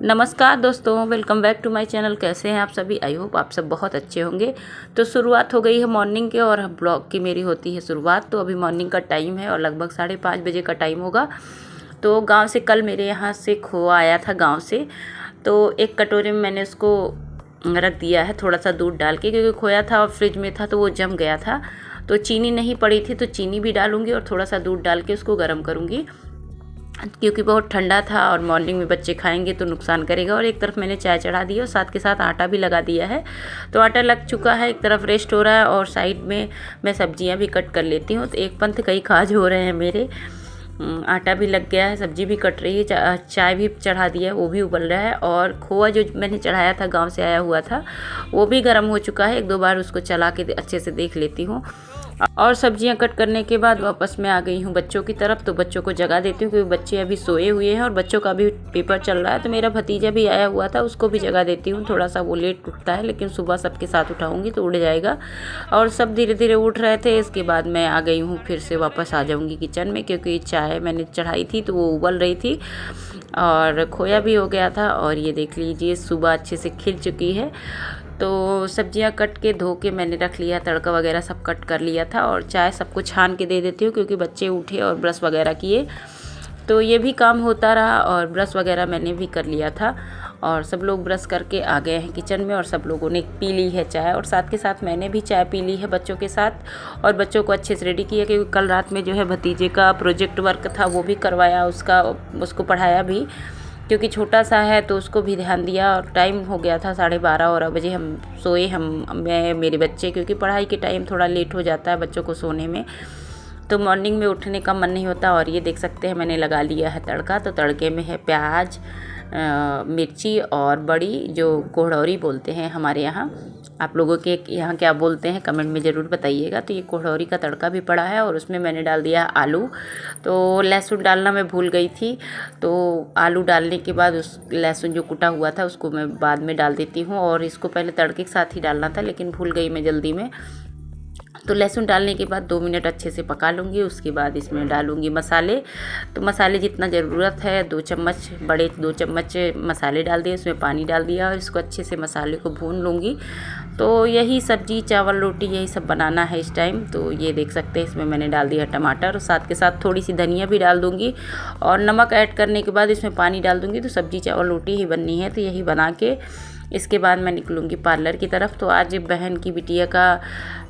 नमस्कार दोस्तों, welcome back to my channel. कैसे हैं आप सभी? आई होप आप सब बहुत अच्छे होंगे। तो शुरुआत हो गई है मॉर्निंग के और ब्लॉग की मेरी होती है शुरुआत। तो अभी मॉर्निंग का टाइम है और लगभग 5:30 बजे का टाइम होगा। तो गांव से कल मेरे यहाँ से खोआ आया था गांव से। तो एक कटोरे में मैंने उसको रख दिया है थोड़ा सा दूध डाल के, क्योंकि खोया था और फ्रिज में था तो वो जम गया था। तो चीनी नहीं पड़ी थी तो चीनी भी डालूँगी और थोड़ा सा दूध डाल के उसको गर्म करूँगी, क्योंकि बहुत ठंडा था और मॉर्निंग में बच्चे खाएंगे तो नुकसान करेगा। और एक तरफ मैंने चाय चढ़ा दी है और साथ के साथ आटा भी लगा दिया है। तो आटा लग चुका है, एक तरफ रेस्ट हो रहा है और साइड में मैं सब्जियां भी कट कर लेती हूँ। तो एक पंथ कई काज हो रहे हैं मेरे। आटा भी लग गया है, सब्जी भी कट रही है, चाय भी चढ़ा दिया है, वो भी उबल रहा है। और खोआ जो मैंने चढ़ाया था गाँव से आया हुआ था वो भी गर्म हो चुका है। एक दो बार उसको चला के अच्छे से देख लेती हूँ। और सब्जियां कट करने के बाद वापस मैं आ गई हूँ बच्चों की तरफ। तो बच्चों को जगा देती हूँ क्योंकि बच्चे अभी सोए हुए हैं और बच्चों का भी पेपर चल रहा है। तो मेरा भतीजा भी आया हुआ था, उसको भी जगा देती हूँ। थोड़ा सा वो लेट उठता है लेकिन सुबह सबके साथ उठाऊँगी तो उठ जाएगा। और सब धीरे धीरे उठ रहे थे। इसके बाद मैं आ गई हूँ, फिर से वापस आ जाऊँगी किचन में, क्योंकि चाय मैंने चढ़ाई थी तो वो उबल रही थी और खोया भी हो गया था। और ये देख लीजिए सुबह अच्छे से खिल चुकी है। तो सब्जियां कट के धो के मैंने रख लिया, तड़का वगैरह सब कट कर लिया था। और चाय सबको छान के दे देती हूँ क्योंकि बच्चे उठे और ब्रश वगैरह किए तो ये भी काम होता रहा। और ब्रश वगैरह मैंने भी कर लिया था और सब लोग ब्रश करके आ गए हैं किचन में और सब लोगों ने पी ली है चाय। और साथ के साथ मैंने भी चाय पी ली है बच्चों के साथ। और बच्चों को अच्छे से रेडी किया, क्योंकि कल रात में जो है भतीजे का प्रोजेक्ट वर्क था वो भी करवाया, उसको पढ़ाया भी, क्योंकि छोटा सा है तो उसको भी ध्यान दिया। और टाइम हो गया था 12:30 बजे हम सोए, मैं मेरे बच्चे, क्योंकि पढ़ाई के टाइम थोड़ा लेट हो जाता है बच्चों को सोने में, तो मॉर्निंग में उठने का मन नहीं होता। और ये देख सकते हैं मैंने लगा लिया है तड़का। तो तड़के में है प्याज, मिर्ची और बड़ी, जो कोहड़ौरी बोलते हैं हमारे यहाँ। आप लोगों के यहाँ क्या बोलते हैं कमेंट में ज़रूर बताइएगा। तो ये कोहड़ौरी का तड़का भी पड़ा है और उसमें मैंने डाल दिया आलू। तो लहसुन डालना मैं भूल गई थी, तो आलू डालने के बाद उस लहसुन जो कुटा हुआ था उसको मैं बाद में डाल देती हूँ। और इसको पहले तड़के के साथ ही डालना था लेकिन भूल गई मैं जल्दी में। तो लहसुन डालने के बाद 2 मिनट अच्छे से पका लूँगी। उसके बाद इसमें डालूँगी मसाले। तो मसाले जितना ज़रूरत है, 2 चम्मच, बड़े 2 चम्मच मसाले डाल दिए, उसमें पानी डाल दिया और इसको अच्छे से मसाले को भून लूँगी। तो यही सब्जी, चावल, रोटी यही सब बनाना है इस टाइम। तो ये देख सकते हैं इसमें मैंने डाल दिया टमाटर और साथ के साथ थोड़ी सी धनिया भी डाल दूँगी। और नमक ऐड करने के बाद इसमें पानी डाल दूँगी। तो सब्जी, चावल, रोटी ही बननी है। तो यही बना के इसके बाद मैं निकलूँगी पार्लर की तरफ। तो आज बहन की बिटिया का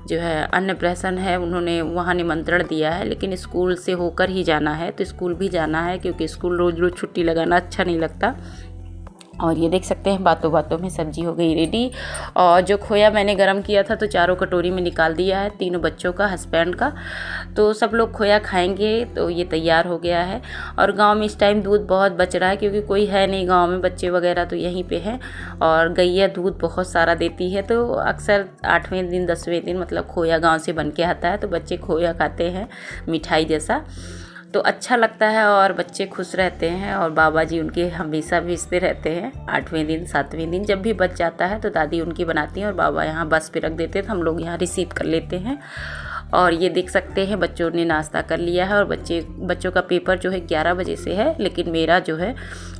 जो है अन्नप्राशन है, उन्होंने वहाँ निमंत्रण दिया है, लेकिन स्कूल से होकर ही जाना है। तो स्कूल भी जाना है क्योंकि स्कूल रोज़ रोज़ छुट्टी लगाना अच्छा नहीं लगता। और ये देख सकते हैं बातों बातों में सब्जी हो गई रेडी। और जो खोया मैंने गरम किया था तो चारों कटोरी में निकाल दिया है, तीनों बच्चों का, हस्बैंड का। तो सब लोग खोया खाएंगे। तो ये तैयार हो गया है। और गांव में इस टाइम दूध बहुत बच रहा है क्योंकि कोई है नहीं गांव में, बच्चे वगैरह तो यहीं पे हैं। और गैया दूध बहुत सारा देती है। तो अक्सर 8वें दिन 10वें दिन मतलब खोया गाँव से बन के आता है तो बच्चे खोया खाते हैं मिठाई जैसा। तो अच्छा लगता है और बच्चे खुश रहते हैं और बाबा जी उनके हमेशा भेजते रहते हैं। 8वें दिन 7वें दिन जब भी बच जाता है तो दादी उनकी बनाती हैं और बाबा यहाँ बस पे रख देते हैं, तो हम लोग यहाँ रिसीव कर लेते हैं। और ये देख सकते हैं बच्चों ने नाश्ता कर लिया है। और बच्चों का पेपर जो है 11 बजे से है, लेकिन मेरा जो है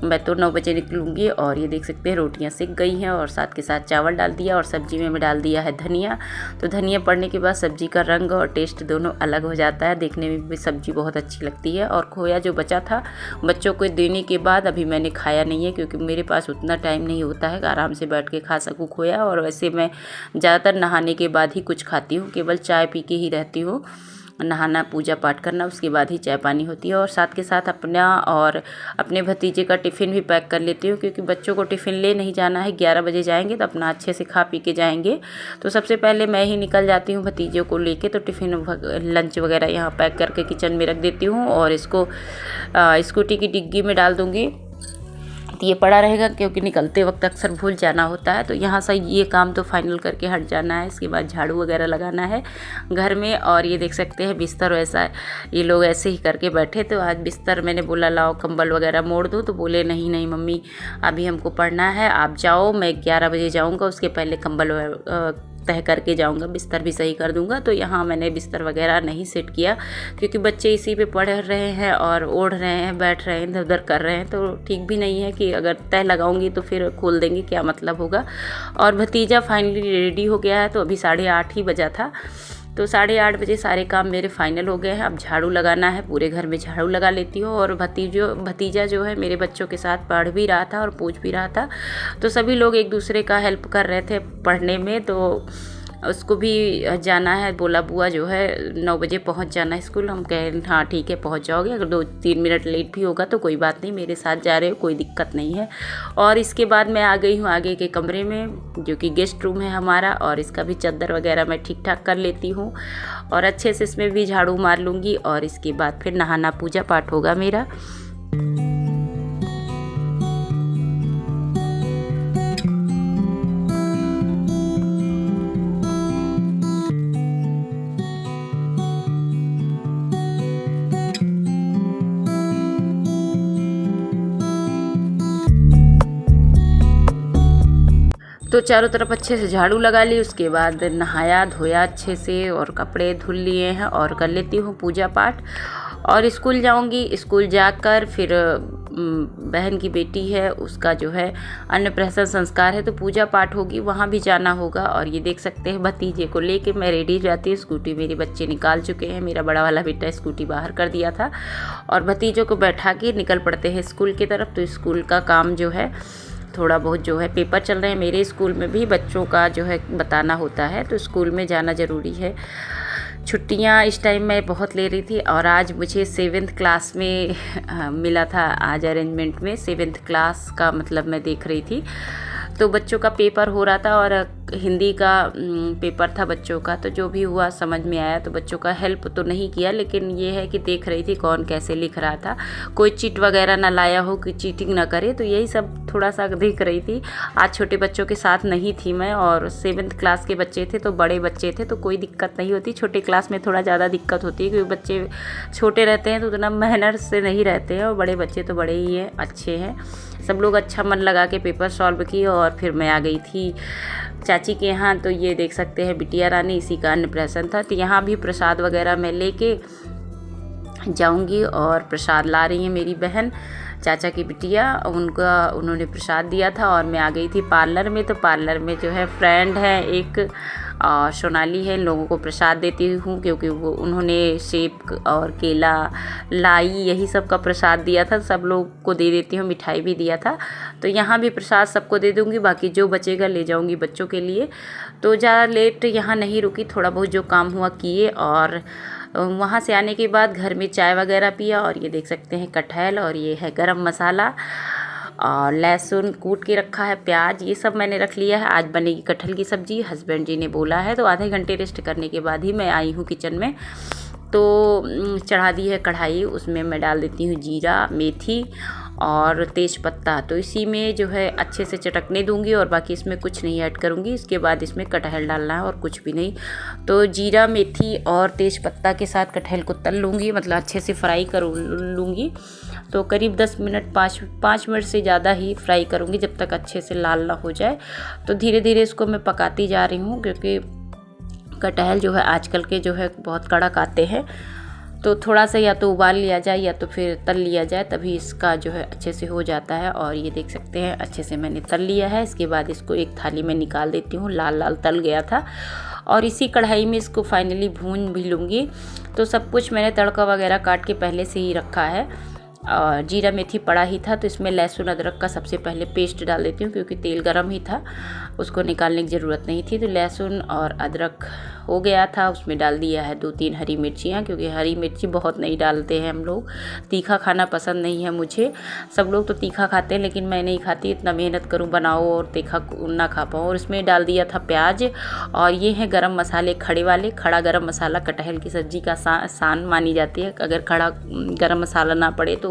मैं तो 9 बजे निकलूँगी। और ये देख सकते हैं रोटियां सिक गई हैं और साथ के साथ चावल डाल दिया और सब्जी में मैं डाल दिया है धनिया। तो धनिया पड़ने के बाद सब्जी का रंग और टेस्ट दोनों अलग हो जाता है, देखने में भी सब्जी बहुत अच्छी लगती है। और खोया जो बचा था बच्चों को देने के बाद अभी मैंने खाया नहीं है, क्योंकि मेरे पास उतना टाइम नहीं होता है आराम से बैठ के खा सकूँ खोया। और वैसे मैं ज़्यादातर नहाने के बाद ही कुछ खाती हूँ, केवल चाय पी के ही रहती हूँ। नहाना, पूजा पाठ करना, उसके बाद ही चाय पानी होती है। और साथ के साथ अपना और अपने भतीजे का टिफ़िन भी पैक कर लेती हूँ, क्योंकि बच्चों को टिफ़िन ले नहीं जाना है। 11 बजे जाएंगे तो अपना अच्छे से खा पी के जाएंगे। तो सबसे पहले मैं ही निकल जाती हूँ भतीजे को लेके। तो टिफ़िन लंच वगैरह यहाँ पैक करके किचन में रख देती हूँ और इसको स्कूटी की डिग्गी में डाल दूँगी। ये पड़ा रहेगा क्योंकि निकलते वक्त अक्सर भूल जाना होता है। तो यहाँ से ये काम तो फाइनल करके हट जाना है। इसके बाद झाड़ू वगैरह लगाना है घर में। और ये देख सकते हैं बिस्तर वैसा ये लोग ऐसे ही करके बैठे। तो आज बिस्तर मैंने बोला लाओ कंबल वगैरह मोड़ दो, तो बोले नहीं नहीं मम्मी अभी हमको पढ़ना है, आप जाओ, मैं 11 बजे जाऊँगा, उसके पहले कंबल तह करके जाऊंगा, बिस्तर भी सही कर दूंगा। तो यहाँ मैंने बिस्तर वगैरह नहीं सेट किया क्योंकि बच्चे इसी पे पढ़ रहे हैं और ओढ़ रहे हैं, बैठ रहे हैं, इधर उधर कर रहे हैं, तो ठीक भी नहीं है कि अगर तह लगाऊंगी तो फिर खोल देंगे, क्या मतलब होगा। और भतीजा फाइनली रेडी हो गया है, तो अभी 8:30 ही बजा था, तो 8:30 बजे सारे काम मेरे फाइनल हो गए हैं। अब झाड़ू लगाना है, पूरे घर में झाड़ू लगा लेती हूँ। और भतीजा जो है मेरे बच्चों के साथ पढ़ भी रहा था और पूछ भी रहा था, तो सभी लोग एक दूसरे का हेल्प कर रहे थे पढ़ने में। तो उसको भी जाना है, बोला बुआ जो है 9 बजे पहुंच जाना है स्कूल। हम कहें हाँ ठीक है पहुंच जाओगे, अगर 2-3 मिनट लेट भी होगा तो कोई बात नहीं, मेरे साथ जा रहे हो, कोई दिक्कत नहीं है। और इसके बाद मैं आ गई हूँ आगे के कमरे में, जो कि गेस्ट रूम है हमारा, और इसका भी चादर वगैरह मैं ठीक ठाक कर लेती हूँ और अच्छे से इसमें भी झाड़ू मार लूँगी। और इसके बाद फिर नहाना पूजा पाठ होगा मेरा। तो चारों तरफ अच्छे से झाड़ू लगा ली, उसके बाद नहाया धोया अच्छे से और कपड़े धुल लिए हैं और कर लेती हूँ पूजा पाठ। और स्कूल जाऊँगी, स्कूल जाकर फिर बहन की बेटी है, उसका जो है अन्नप्राशन संस्कार है, तो पूजा पाठ होगी, वहाँ भी जाना होगा। और ये देख सकते हैं भतीजे को लेके मैं रेडी जाती हूँ। स्कूटी मेरे बच्चे निकाल चुके हैं, मेरा बड़ा वाला बेटा स्कूटी बाहर कर दिया था और भतीजों को बैठा के निकल पड़ते हैं स्कूल की तरफ। तो स्कूल का काम जो है थोड़ा बहुत जो है, पेपर चल रहे हैं मेरे स्कूल में भी, बच्चों का जो है बताना होता है, तो स्कूल में जाना ज़रूरी है। छुट्टियां इस टाइम मैं बहुत ले रही थी और आज मुझे 7th क्लास में मिला था, आज अरेंजमेंट में 7th क्लास का मतलब मैं देख रही थी। तो बच्चों का पेपर हो रहा था और हिंदी का पेपर था बच्चों का, तो जो भी हुआ समझ में आया। तो बच्चों का हेल्प तो नहीं किया, लेकिन ये है कि देख रही थी कौन कैसे लिख रहा था, कोई चीट वगैरह ना लाया हो कि चीटिंग ना करे, तो यही सब थोड़ा सा देख रही थी। आज छोटे बच्चों के साथ नहीं थी मैं, और 7th क्लास के बच्चे थे तो बड़े बच्चे थे, तो कोई दिक्कत नहीं होती। छोटे क्लास में थोड़ा ज़्यादा दिक्कत होती है क्योंकि बच्चे छोटे रहते हैं तो उतना मेहनत से नहीं रहते हैं, और बड़े बच्चे तो बड़े ही हैं, अच्छे हैं। सब लोग अच्छा मन लगा के पेपर सॉल्व किए और फिर मैं आ गई थी चाची के यहाँ। तो ये देख सकते हैं बिटिया रानी, इसी का अन्नप्राशन था, तो यहाँ भी प्रसाद वगैरह मैं लेके जाऊंगी। और प्रसाद ला रही है मेरी बहन, चाचा की बिटिया, उन्होंने प्रसाद दिया था। और मैं आ गई थी पार्लर में, तो पार्लर में जो है फ्रेंड है एक सोनाली है, इन लोगों को प्रसाद देती हूँ क्योंकि वो उन्होंने सेब और केला, लाई, यही सब का प्रसाद दिया था, सब लोग को दे देती हूँ, मिठाई भी दिया था। तो यहाँ भी प्रसाद सबको दे दूँगी, बाकी जो बचेगा ले जाऊँगी बच्चों के लिए। तो ज़्यादा लेट यहाँ नहीं रुकी, थोड़ा बहुत जो काम हुआ किए, और वहाँ से आने के बाद घर में चाय वगैरह पिया। और ये देख सकते हैं कटहल, और ये है गरम मसाला, और लहसुन कूट के रखा है, प्याज, ये सब मैंने रख लिया है। आज बनेगी कटहल की सब्ज़ी, हस्बैंड जी ने बोला है, तो आधे घंटे रेस्ट करने के बाद ही मैं आई हूँ किचन में। तो चढ़ा दी है कढ़ाई, उसमें मैं डाल देती हूँ जीरा, मेथी और तेज पत्ता। तो इसी में जो है अच्छे से चटकने दूंगी और बाकी इसमें कुछ नहीं ऐड करूंगी। इसके बाद इसमें कटहल डालना है और कुछ भी नहीं। तो जीरा, मेथी और तेज पत्ता के साथ कटहल को तल लूँगी, मतलब अच्छे से फ्राई कर लूँगी। तो करीब 10 मिनट, 5 मिनट से ज़्यादा ही फ्राई करूँगी, जब तक अच्छे से लाल ना हो जाए। तो धीरे धीरे इसको मैं पकाती जा रही हूँ, क्योंकि कटहल जो है आजकल के जो है बहुत कड़क आते हैं, तो थोड़ा सा या तो उबाल लिया जाए या तो फिर तल लिया जाए, तभी इसका जो है अच्छे से हो जाता है। और ये देख सकते हैं अच्छे से मैंने तल लिया है। इसके बाद इसको एक थाली में निकाल देती हूँ, लाल लाल तल गया था। और इसी कढ़ाई में इसको फाइनली भून भी लूँगी। तो सब कुछ मैंने तड़का वगैरह काट के पहले से ही रखा है, और जीरा मेथी पड़ा ही था, तो इसमें लहसुन अदरक का सबसे पहले पेस्ट डाल देती हूँ, क्योंकि तेल गरम ही था, उसको निकालने की ज़रूरत नहीं थी। तो लहसुन और अदरक हो गया था, उसमें डाल दिया है 2-3 हरी मिर्चियाँ, क्योंकि हरी मिर्ची बहुत नहीं डालते हैं हम लोग, तीखा खाना पसंद नहीं है मुझे। सब लोग तो तीखा खाते हैं, लेकिन मैं नहीं खाती, इतना मेहनत करूँ बनाओ और तीखा ना खा पाऊँ। और इसमें डाल दिया था प्याज, और ये है गरम मसाले खड़े वाले। खड़ा गरम मसाला कटहल की सब्ज़ी का शान मानी जाती है, अगर खड़ा गरम मसाला ना पड़े तो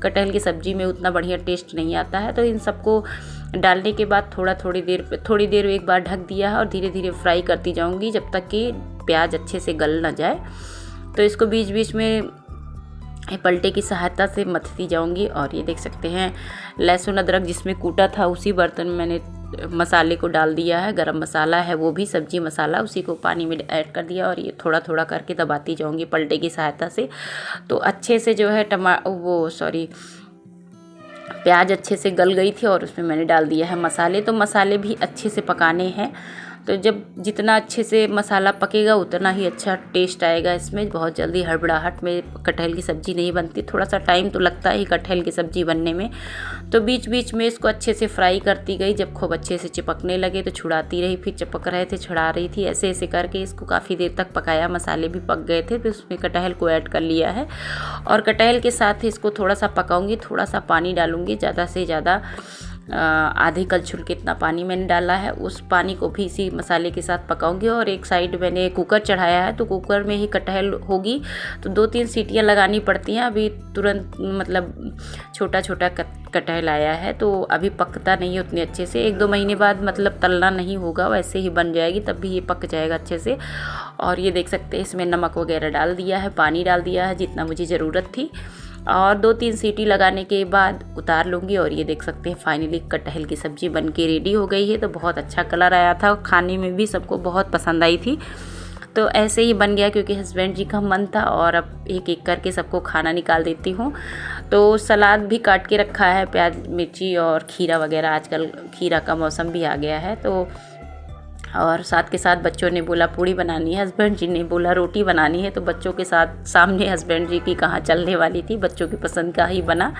कटहल की सब्ज़ी में उतना बढ़िया टेस्ट नहीं आता है। तो इन सबको डालने के बाद थोड़ी देर एक बार ढक दिया है, और धीरे धीरे फ्राई करती जाऊंगी जब तक कि प्याज अच्छे से गल ना जाए। तो इसको बीच बीच में पलटे की सहायता से मथती जाऊंगी। और ये देख सकते हैं लहसुन अदरक जिसमें कूटा था, उसी बर्तन में मैंने मसाले को डाल दिया है, गरम मसाला है वो भी, सब्जी मसाला, उसी को पानी में ऐड कर दिया और ये थोड़ा थोड़ा करके दबाती जाऊँगी पलटे की सहायता से। तो अच्छे से जो है प्याज अच्छे से गल गई थी और उसमें मैंने डाल दिया है मसाले। तो मसाले भी अच्छे से पकाने हैं, तो जब जितना अच्छे से मसाला पकेगा उतना ही अच्छा टेस्ट आएगा इसमें। बहुत जल्दी हड़बड़ाहट में कटहल की सब्ज़ी नहीं बनती, थोड़ा सा टाइम तो लगता है कटहल की सब्ज़ी बनने में। तो बीच बीच में इसको अच्छे से फ्राई करती गई, जब खूब अच्छे से चिपकने लगे तो छुड़ाती रही, फिर चिपक रहे थे छुड़ा रही थी, ऐसे ऐसे करके इसको काफ़ी देर तक पकाया। मसाले भी पक गए थे, फिर उसमें कटहल को ऐड कर लिया है और कटहल के साथ इसको थोड़ा सा पकाऊंगी, थोड़ा सा पानी डालूंगी, ज़्यादा से ज़्यादा आधे कलछुल के इतना पानी मैंने डाला है। उस पानी को भी इसी मसाले के साथ पकाऊंगी और एक साइड मैंने कुकर चढ़ाया है, तो कुकर में ही कटहल होगी तो 2-3 सीटियां लगानी पड़ती हैं। अभी तुरंत मतलब छोटा छोटा कटहल आया है तो अभी पकता नहीं है उतने अच्छे से, 1-2 महीने बाद मतलब तलना नहीं होगा, वैसे ही बन जाएगी, तब भी ये पक जाएगा अच्छे से। और ये देख सकते हैं इसमें नमक वगैरह डाल दिया है, पानी डाल दिया है जितना मुझे ज़रूरत थी और 2-3 सीटी लगाने के बाद उतार लूँगी। और ये देख सकते हैं फाइनली कटहल की सब्ज़ी बनके रेडी हो गई है। तो बहुत अच्छा कलर आया था, खाने में भी सबको बहुत पसंद आई थी। तो ऐसे ही बन गया क्योंकि हस्बैंड जी का मन था और अब एक एक करके सबको खाना निकाल देती हूँ। तो सलाद भी काट के रखा है, प्याज मिर्ची और खीरा वगैरह, आजकल खीरा का मौसम भी आ गया है। तो और साथ के साथ बच्चों ने बोला पूड़ी बनानी है, हस्बैंड जी ने बोला रोटी बनानी है। तो बच्चों के साथ सामने हस्बैंड जी की कहाँ चलने वाली थी, बच्चों की पसंद का ही बना।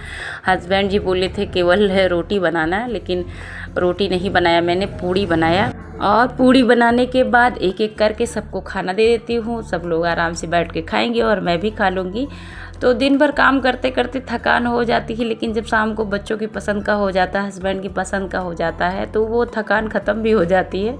हस्बैंड जी बोले थे केवल रोटी बनाना है, लेकिन रोटी नहीं बनाया मैंने, पूड़ी बनाया। और पूड़ी बनाने के बाद एक एक करके सबको खाना दे देती हूँ, सब लोग आराम से बैठ के खाएंगे और मैं भी खा लूँगी। तो दिन भर काम करते करते थकान हो जाती है, लेकिन जब शाम को बच्चों की पसंद का हो जाता है, हस्बैंड की पसंद का हो जाता है, तो वो थकान ख़त्म भी हो जाती है।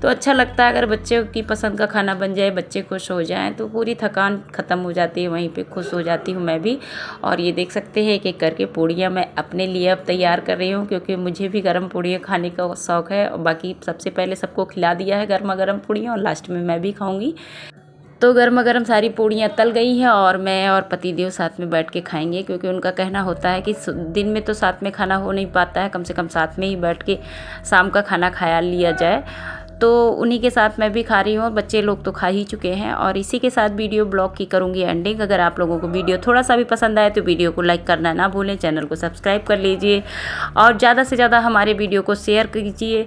तो अच्छा लगता है अगर बच्चे की पसंद का खाना बन जाए, बच्चे खुश हो जाएं, तो पूरी थकान ख़त्म हो जाती है, वहीं पे खुश हो जाती हूँ मैं भी। और ये देख सकते हैं एक एक करके पूड़ियाँ मैं अपने लिए अब तैयार कर रही हूँ, क्योंकि मुझे भी गर्म पूड़ियाँ खाने का शौक़ है। और बाकी सबसे पहले सबको खिला दिया है गर्मा गर्म पूड़ियाँ और लास्ट में मैं भी खाऊँगी। तो गर्मा गर्म सारी पूड़ियाँ तल गई हैं और मैं और पतिदेव साथ में बैठ के खाएंगे, क्योंकि उनका कहना होता है कि दिन में तो साथ में खाना हो नहीं पाता है, कम से कम साथ में ही बैठ के शाम का खाना खाया लिया जाए। तो उन्हीं के साथ मैं भी खा रही हूँ और बच्चे लोग तो खा ही चुके हैं। और इसी के साथ वीडियो ब्लॉग की करूँगी एंडिंग। अगर आप लोगों को वीडियो थोड़ा सा भी पसंद आए तो वीडियो को लाइक करना ना भूलें, चैनल को सब्सक्राइब कर लीजिए और ज़्यादा से ज़्यादा हमारे वीडियो को शेयर कीजिए।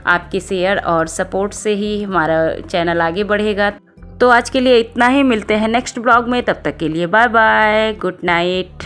आपके शेयर और सपोर्ट से ही हमारा चैनल आगे बढ़ेगा। तो आज के लिए इतना ही, मिलते हैं नेक्स्ट ब्लॉग में, तब तक के लिए बाय बाय, गुड नाइट।